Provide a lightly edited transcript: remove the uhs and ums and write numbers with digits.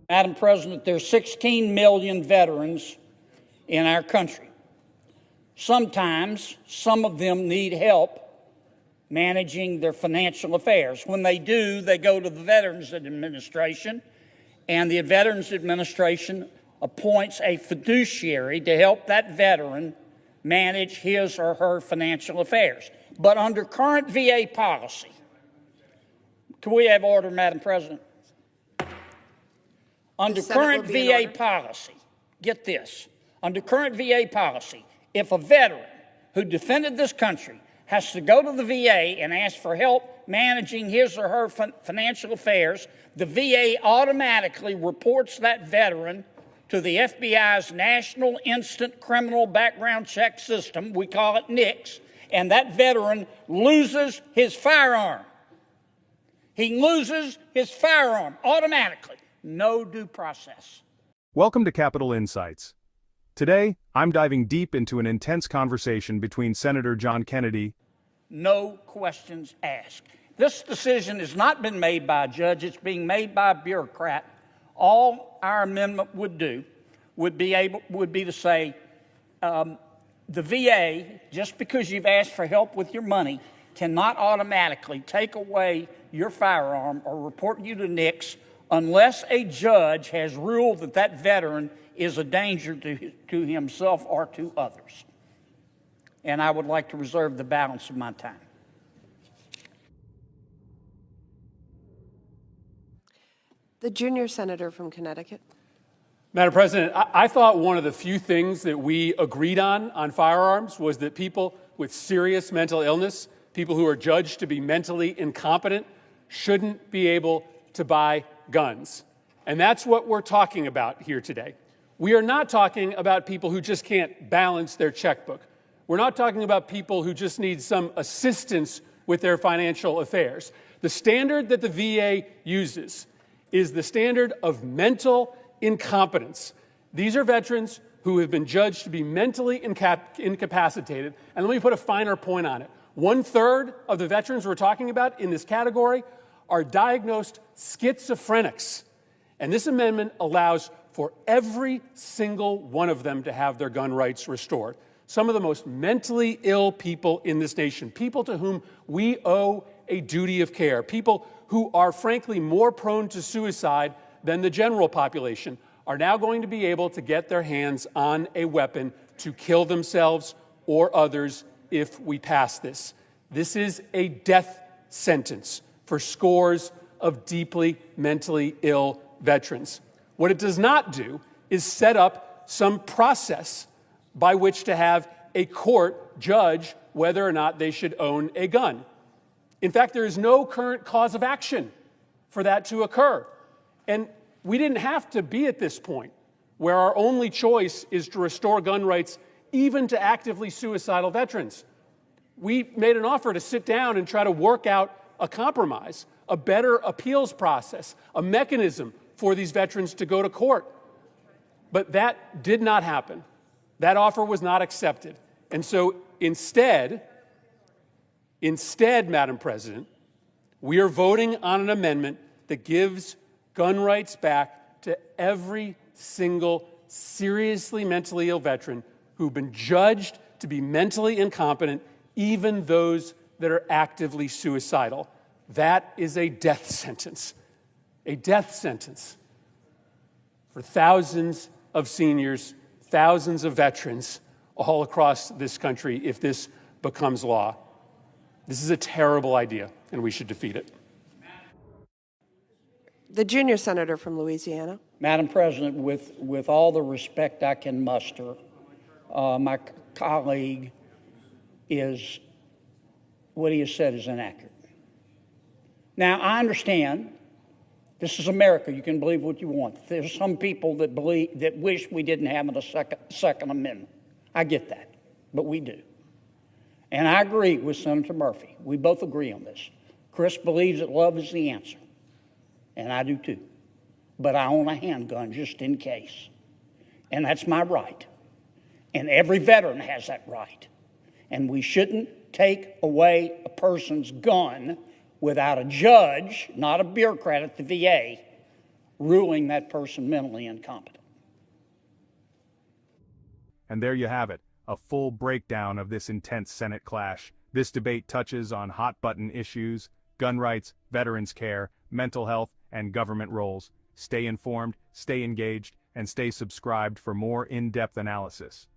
Madam President, there's 16 million veterans in our country. Sometimes some of them need help managing their financial affairs. When they do, they go to the Veterans Administration, and the Veterans Administration appoints a fiduciary to help that veteran manage his or her financial affairs. But under current VA policy, can we have order, Madam President? Under current VA policy, get this, under current VA policy, if a veteran who defended this country has to go to the VA and ask for help managing his or her financial affairs, the VA automatically reports that veteran to the FBI's National Instant Criminal Background Check System, we call it NICS, and that veteran loses his firearm. He loses his firearm automatically. No due process. Welcome to Capitol Insights. Today, I'm diving deep into an intense conversation between Senator John Kennedy. No questions asked. This decision has not been made by a judge, it's being made by a bureaucrat. All our amendment would do would be to say, the VA, just because you've asked for help with your money, cannot automatically take away your firearm or report you to NICS unless a judge has ruled that that veteran is a danger to himself or to others. And I would like to reserve the balance of my time. The junior senator from Connecticut. Madam President, I thought one of the few things that we agreed on firearms was that people with serious mental illness, people who are judged to be mentally incompetent, shouldn't be able to buy guns. And that's what we're talking about here today. We are not talking about people who just can't balance their checkbook. We're not talking about people who just need some assistance with their financial affairs. The standard that the VA uses is the standard of mental incompetence. These are veterans who have been judged to be mentally incapacitated. And let me put a finer point on it. 1/3 of the veterans we're talking about in this category are diagnosed schizophrenics. And this amendment allows for every single one of them to have their gun rights restored. Some of the most mentally ill people in this nation, people to whom we owe a duty of care, people who are frankly more prone to suicide than the general population, are now going to be able to get their hands on a weapon to kill themselves or others if we pass this. This is a death sentence for scores of deeply mentally ill veterans. What it does not do is set up some process by which to have a court judge whether or not they should own a gun. In fact, there is no current cause of action for that to occur. And we didn't have to be at this point where our only choice is to restore gun rights even to actively suicidal veterans. We made an offer to sit down and try to work out a compromise, a better appeals process, a mechanism for these veterans to go to court. But that did not happen. That offer was not accepted. And so instead, Madam President, we are voting on an amendment that gives gun rights back to every single seriously mentally ill veteran who've been judged to be mentally incompetent, even those that are actively suicidal. That is a death sentence for thousands of seniors, thousands of veterans all across this country if this becomes law. This is a terrible idea, and we should defeat it. The junior senator from Louisiana. Madam President, with all the respect I can muster, my colleague what he has said is inaccurate. Now, I understand this is America. You can believe what you want. There's some people that wish we didn't have a second amendment. I get that, but we do. And I agree with Senator Murphy. We both agree on this. Chris believes that love is the answer, and I do too. But I own a handgun just in case, and that's my right. And every veteran has that right. And we shouldn't take away a person's gun without a judge, not a bureaucrat at the VA, ruling that person mentally incompetent. And there you have it, a full breakdown of this intense Senate clash. This debate touches on hot-button issues, gun rights, veterans care, mental health, and government roles. Stay informed, stay engaged, and stay subscribed for more in-depth analysis.